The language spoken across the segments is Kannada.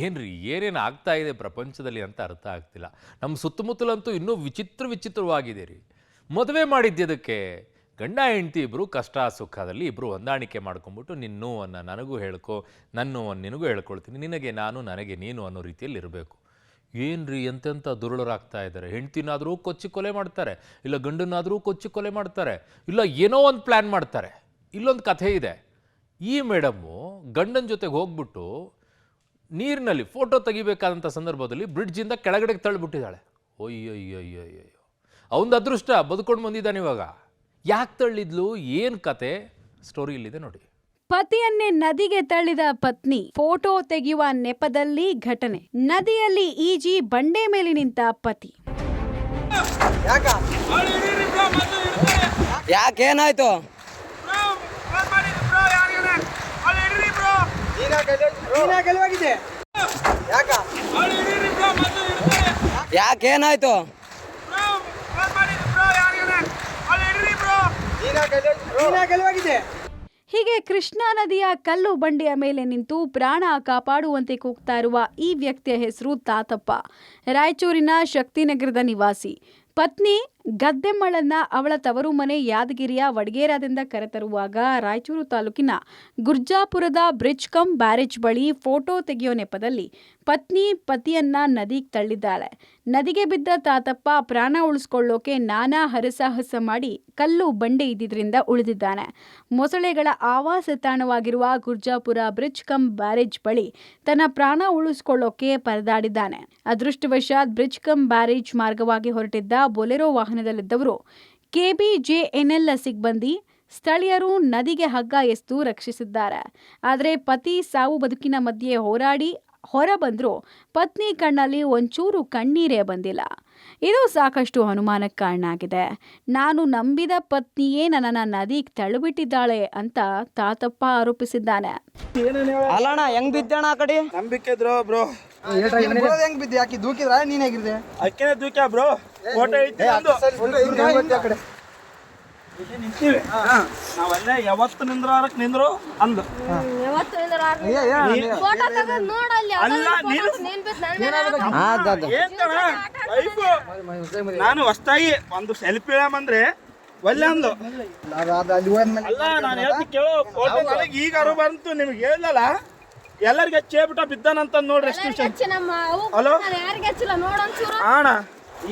ಏನ್ರಿ ಏನೇನು ಆಗ್ತಾ ಇದೆ ಪ್ರಪಂಚದಲ್ಲಿ ಅಂತ ಅರ್ಥ ಆಗ್ತಿಲ್ಲ. ನಮ್ಮ ಸುತ್ತಮುತ್ತಲಂತೂ ಇನ್ನೂ ವಿಚಿತ್ರವಾಗಿದೆ ರೀ. ಮದುವೆ ಮಾಡಿದ್ದಕ್ಕೆ ಗಂಡ ಹೆಂಡತಿ ಇಬ್ಬರು ಕಷ್ಟ ಸುಖದಲ್ಲಿ ಇಬ್ಬರು ಹೊಂದಾಣಿಕೆ ಮಾಡ್ಕೊಂಬಿಟ್ಟು ನಿನ್ನ ನೋವನ್ನು ನನಗೂ ಹೇಳ್ಕೊ, ನನ್ನ ನೋವನ್ನು ನಿನಗೂ ಹೇಳ್ಕೊಳ್ತೀನಿ, ನಿನಗೆ ನಾನು ನನಗೆ ನೀನು ಅನ್ನೋ ರೀತಿಯಲ್ಲಿ ಇರಬೇಕು. ಏನ್ರಿ ಎಂತೆಂಥ ದುರುಳರಾಗ್ತಾ ಇದ್ದಾರೆ. ಹೆಂಡ್ತಿನಾದರೂ ಕೊಚ್ಚಿ ಕೊಲೆ ಮಾಡ್ತಾರೆ, ಇಲ್ಲ ಗಂಡನಾದರೂ ಕೊಚ್ಚಿ ಕೊಲೆ ಮಾಡ್ತಾರೆ, ಇಲ್ಲ ಏನೋ ಒಂದು ಪ್ಲ್ಯಾನ್ ಮಾಡ್ತಾರೆ. ಇಲ್ಲೊಂದು ಕಥೆ ಇದೆ. ಈ ಮೇಡಮ್ಮು ಗಂಡನ ಜೊತೆಗೆ ಹೋಗ್ಬಿಟ್ಟು ನೀರಿನಲ್ಲಿ ಫೋಟೋ ತೆಗಿಬೇಕಾದಂಥ ಸಂದರ್ಭದಲ್ಲಿ ಬ್ರಿಡ್ಜಿಂದ ಕೆಳಗಡೆಗೆ ತಳ್ಳಿಬಿಟ್ಟಿದ್ದಾಳೆ. ಅಯ್ಯಯ್ಯಯ್ಯಯ್ಯೋ, ಅವನ ಅದೃಷ್ಟ ಬದುಕೊಂಡು ಬಂದಿದ್ದಾನೆ ಇವಾಗ. ಯಾಕೆ ತಳ್ಳಿದ್ಲು, ಏನು ಕತೆ, ಸ್ಟೋರಿ ಇಲ್ಲಿದೆ ನೋಡಿ. ಪತಿಯನ್ನೇ ನದಿಗೆ ತಳ್ಳಿದ ಪತ್ನಿ, ಫೋಟೋ ತೆಗೆಯುವ ನೆಪದಲ್ಲಿ ಘಟನೆ. ನದಿಯಲ್ಲಿ ಈಜಿ ಬಂಡೆ ಮೇಲೆ ನಿಂತ ಪತಿ. ಯಾಕೇನಾಯ್ತು? ಯಾಕೇನಾಯ್ತು? ಹೀಗೆ ಕೃಷ್ಣಾ ನದಿಯ ಕಲ್ಲು ಬಂಡೆಯ ಮೇಲೆ ನಿಂತು ಪ್ರಾಣ ಕಾಪಾಡುವಂತೆ ಕೂಗ್ತಾ ಇರುವ ಈ ವ್ಯಕ್ತಿಯ ಹೆಸರು ತಾತಪ್ಪ. ರಾಯಚೂರಿನ ಶಕ್ತಿನಗರದ ನಿವಾಸಿ. ಪತ್ನಿ ಗದ್ದೆಮ್ಮಳನ್ನ ಅವಳ ತವರು ಮನೆ ಯಾದಗಿರಿಯ ವಡಗೇರಾದಿಂದ ಕರೆತರುವಾಗ ರಾಯಚೂರು ತಾಲೂಕಿನ ಗುರ್ಜಾಪುರದ ಬ್ರಿಡ್ಜ್ ಕಮ್ ಬ್ಯಾರೇಜ್ ಬಳಿ ಫೋಟೋ ತೆಗೆಯೋ ನೆಪದಲ್ಲಿ ಪತ್ನಿ ಪತಿಯನ್ನ ನದಿಗೆ ತಳ್ಳಿದ್ದಾಳೆ. ನದಿಗೆ ಬಿದ್ದ ತಾತಪ್ಪ ಪ್ರಾಣ ಉಳಿಸ್ಕೊಳ್ಳೋಕೆ ನಾನಾ ಹರಸಾಹಸ ಮಾಡಿ ಕಲ್ಲು ಬಂಡೆ ಇದ್ದಿದ್ರಿಂದ ಉಳಿದಿದ್ದಾನೆ. ಮೊಸಳೆಗಳ ಆವಾಸ ತಾಣವಾಗಿರುವ ಗುರ್ಜಾಪುರ ಬ್ರಿಡ್ಜ್ ಕಮ್ ಬ್ಯಾರೇಜ್ ಬಳಿ ತನ್ನ ಪ್ರಾಣ ಉಳಿಸ್ಕೊಳ್ಳೋಕೆ ಪರದಾಡಿದ್ದಾನೆ. ಅದೃಷ್ಟವಶಾತ್ ಬ್ರಿಡ್ಜ್ ಕಮ್ ಬ್ಯಾರೇಜ್ ಮಾರ್ಗವಾಗಿ ಹೊರಟಿದ್ದ ಬೊಲೆರೋ ವಾಹನದಲ್ಲಿದ್ದವರು KBJNL ಸಿಬ್ಬಂದಿ ಸ್ಥಳೀಯರು ನದಿಗೆ ಹಗ್ಗ ಎಸೆದು ರಕ್ಷಿಸಿದ್ದಾರೆ. ಆದರೆ ಪತಿ ಸಾವು ಬದುಕಿನ ಮಧ್ಯೆ ಹೋರಾಡಿ ಹೊರ ಬಂದರೂ ಪತ್ನಿ ಕಣ್ಣಲ್ಲಿ ಒಂಚೂರು ಕಣ್ಣೀರೇ ಬಂದಿಲ್ಲ. ಇದು ಸಾಕಷ್ಟು ಅನುಮಾನಕ್ಕೆ ಕಾರಣ ಆಗಿದೆ. ನಾನು ನಂಬಿದ ಪತ್ನಿಯೇ ನನ್ನನ್ನು ನದಿಗೆ ತಳ್ಳಿಬಿಟ್ಟಿದ್ದಾಳೆ ಅಂತ ತಾತಪ್ಪ ಆರೋಪಿಸಿದ್ದಾನೆ. ಅಲ್ಲಣ್ಣ ಹೆಂಗ್ ಬಿದ್ದಣ್ಣ ಆ ಕಡೆ? ನಂಬಿಕೆದ್ರು ಬ್ರೋ. ಹೆಂಗ್ ಬಿದ್ದೆ? ಯಾಕೆ ದೂಕಿದ್ರ ನೀನ್ ಹೇಗಿದ್ದೆ? ಅಕ್ಕೇನೆ ದೂಕ್ಯ ಬ್ರೋ. ಫೋಟೋ ಐತಿ ಅಂದು ನಿಂತೀವಿ. ನಾವಲ್ಲೇ ಯಾವತ್ತು ನಿಂದ್ರಾರಕ್ ನಿಂದ್ರು ಅಂದು. ನಾನು ಹೊಸ್ತಾಗಿ ಒಂದು ಸೆಲ್ಫಿ ಇಳಂದ್ರೆ ಒಲ್ಲೆ ಅಂದು. ಅಲ್ಲ ನಾನು ಹೇಳ್ತಿ ಕೇಳೋ, ಫೋಟೋ ನನಗೆ ಈಗ ಅರು ಬಂತು, ನಿಮ್ಗೆ ಹೇಳಲ್ಲ ಎಲ್ಲರಿಗೆ ಹಚ್ಚೇಬಿಟ್ಟ ಬಿದ್ದಾನಂತ ನೋಡ್ರಿ. ಹಲೋ ಅಣ್ಣ,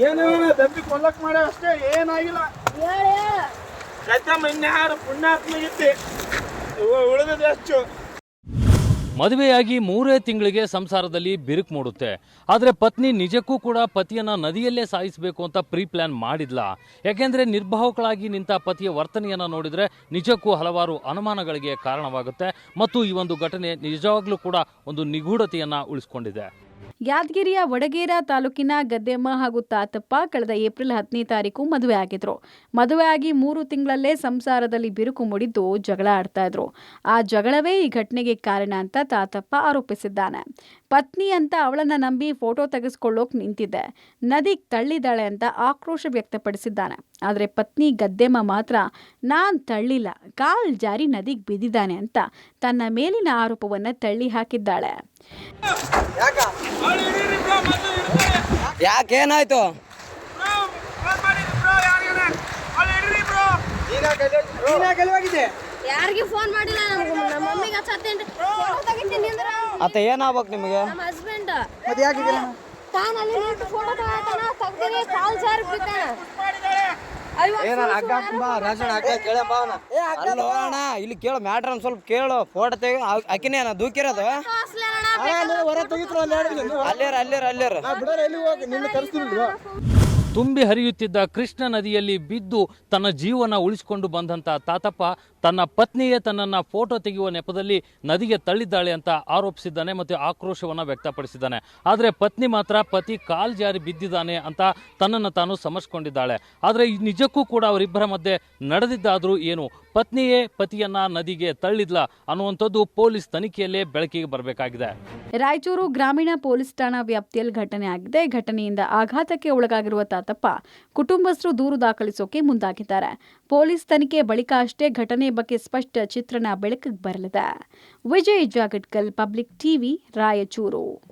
ಏನೇನ ದಬ್ಬಿ ಕೊಲ್ಲಕ್ ಮಾಡ ಅಷ್ಟೇ, ಏನಾಗಿಲ್ಲ. ಇನ್ಯಾರು ಪುಣ್ಯಾತ್ಮಗಿತ್ತಿ ಉಳಿದ ಹೆಚ್ಚು. ಮದುವೆಯಾಗಿ 3 ತಿಂಗಳಿಗೆ ಸಂಸಾರದಲ್ಲಿ ಬಿರುಕು ಮೂಡುತ್ತೆ. ಆದರೆ ಪತ್ನಿ ನಿಜಕ್ಕೂ ಕೂಡ ಪತಿಯನ್ನು ನದಿಯಲ್ಲೇ ಸಾಯಿಸಬೇಕು ಅಂತ ಪ್ರೀ ಪ್ಲಾನ್ ಮಾಡಿದ್ಲ. ಯಾಕೆಂದರೆ ನಿರ್ಭಾವಕಳಾಗಿ ನಿಂತ ಪತಿಯ ವರ್ತನೆಯನ್ನು ನೋಡಿದರೆ ನಿಜಕ್ಕೂ ಹಲವಾರು ಅನುಮಾನಗಳಿಗೆ ಕಾರಣವಾಗುತ್ತೆ. ಮತ್ತು ಈ ಒಂದು ಘಟನೆ ನಿಜವಾಗ್ಲೂ ಕೂಡ ಒಂದು ನಿಗೂಢತೆಯನ್ನು ಉಳಿಸ್ಕೊಂಡಿದೆ. ಯಾದಗಿರಿಯ ವಡಗೇರ ತಾಲೂಕಿನ ಗದ್ದೆಮ್ಮ ಹಾಗೂ ತಾತಪ್ಪ ಕಳೆದ ಏಪ್ರಿಲ್ 10ನೇ ತಾರೀಕು ಮದುವೆ ಆಗಿದ್ರು. ಮದುವೆಯಾಗಿ 3 ತಿಂಗಳಲ್ಲೇ ಸಂಸಾರದಲ್ಲಿ ಬಿರುಕು ಮೂಡಿದ್ದು ಜಗಳ ಆಡ್ತಾ ಇದ್ರು. ಆ ಜಗಳವೇ ಈ ಘಟನೆಗೆ ಕಾರಣ ಅಂತ ತಾತಪ್ಪ ಆರೋಪಿಸಿದ್ದಾನೆ. ಪತ್ನಿ ಅಂತ ಅವಳನ್ನ ನಂಬಿ ಫೋಟೋ ತೆಗೆಸ್ಕೊಳ್ಳೋಕೆ ನಿಂತಿದ್ದೆ, ನದಿಗೆ ತಳ್ಳಿದಾಳೆ ಅಂತ ಆಕ್ರೋಶ ವ್ಯಕ್ತಪಡಿಸಿದ್ದಾನೆ. ಆದರೆ ಪತ್ನಿ ಗದ್ದೆಮ್ಮ ಮಾತ್ರ ನಾನ್ ತಳ್ಳಿಲ್ಲ, ಕಾಲ್ ಜಾರಿ ನದಿಗೆ ಬಿದ್ದಿದ್ದಾನೆ ಅಂತ ತನ್ನ ಮೇಲಿನ ಆರೋಪವನ್ನು ತಳ್ಳಿ ಹಾಕಿದ್ದಾಳೆ. ಯಾಕೇನಾಯ್ತು? ಯಾರಿಗೆ ಫೋನ್ ಮಾಡಿಲ್ಲ, ನಮ್ಮ ಮಮ್ಮಿಗೆ ಹಚ್ಚತ್ತೇನ್ರಿ. ಫೋಟೋ ತೆಗಿತೀನಿ ಅಂದ್ರೆ ಅತ್ತ ಏನಾಗ್ಬೇಕು ನಿಮಗೆ? ನಮ್ಮ ಹಸ್ಬೆಂಡ್ ಮತ್ತೆ ಯಾಕೆ ತಾನಲ್ಲಿ ನಿಂತು ಫೋಟೋ ತಗೋತಾನ, ತೆಗ್ದಿನಿ, ಕಾಲ್ ಜಾರಿ ಬಿದ್ದಾನ. ಇಲ್ಲಿ ಕೇಳು ಮ್ಯಾಟ್ರ್ ಒಂದು ಸ್ವಲ್ಪ ಕೇಳು. ಫೋಟೋ ತೆಗಿ ಅಕ್ಕಿನೇ ದೂಕಿರೋದು. ಅಲ್ಲೇರ ತುಂಬಿ ಹರಿಯುತ್ತಿದ್ದ ಕೃಷ್ಣ ನದಿಯಲ್ಲಿ ಬಿದ್ದು ತನ್ನ ಜೀವನ ಉಳಿಸಿಕೊಂಡು ಬಂದಂಥ ತಾತಪ್ಪ ತನ್ನ ಪತ್ನಿಯೇ ತನ್ನನ್ನು ಫೋಟೋ ತೆಗೆಯುವ ನೆಪದಲ್ಲಿ ನದಿಗೆ ತಳ್ಳಿದ್ದಾಳೆ ಅಂತ ಆರೋಪಿಸಿದ್ದಾನೆ ಮತ್ತು ಆಕ್ರೋಶವನ್ನು ವ್ಯಕ್ತಪಡಿಸಿದ್ದಾನೆ. ಆದರೆ ಪತ್ನಿ ಮಾತ್ರ ಪತಿ ಕಾಲ್ ಜಾರಿ ಬಿದ್ದಿದ್ದಾನೆ ಅಂತ ತನ್ನನ್ನು ತಾನು ಸಮರ್ಸ್ಕೊಂಡಿದ್ದಾಳೆ. ಆದರೆ ನಿಜಕ್ಕೂ ಕೂಡ ಅವರಿಬ್ಬರ ಮಧ್ಯೆ ನಡೆದಿದ್ದಾದರೂ ಏನು, ಪತ್ನಿಯೇ ಪತಿಯನ್ನ ನದಿಗೆ ತಳ್ಳಿದ್ಲ ಅನ್ನುವಂಥದ್ದು ಪೊಲೀಸ್ ತನಿಖೆಯಲ್ಲೇ ಬೆಳಕಿಗೆ ಬರಬೇಕಾಗಿದೆ. ರಾಯಚೂರು ಗ್ರಾಮೀಣ ಪೊಲೀಸ್ ಠಾಣಾ ವ್ಯಾಪ್ತಿಯಲ್ಲಿ ಘಟನೆ ಆಗಿದೆ. ಘಟನೆಯಿಂದ ಆಘಾತಕ್ಕೆ ಒಳಗಾಗಿರುವ ತಾತಪ್ಪ ಕುಟುಂಬಸ್ಥರು ದೂರು ದಾಖಲಿಸೋಕೆ ಮುಂದಾಗಿದ್ದಾರೆ. ಪೊಲೀಸ್ ತನಿಖೆ ಬಳಿಕ ಅಷ್ಟೇ ಘಟನೆ ಘಟನೆ ಬಗ್ಗೆ ಸ್ಪಷ್ಟ ಚಿತ್ರಣ ಬೆಳಕಿಗೆ ಬರಲಿದೆ. Vijay Jagatkal, Public TV, Raichur.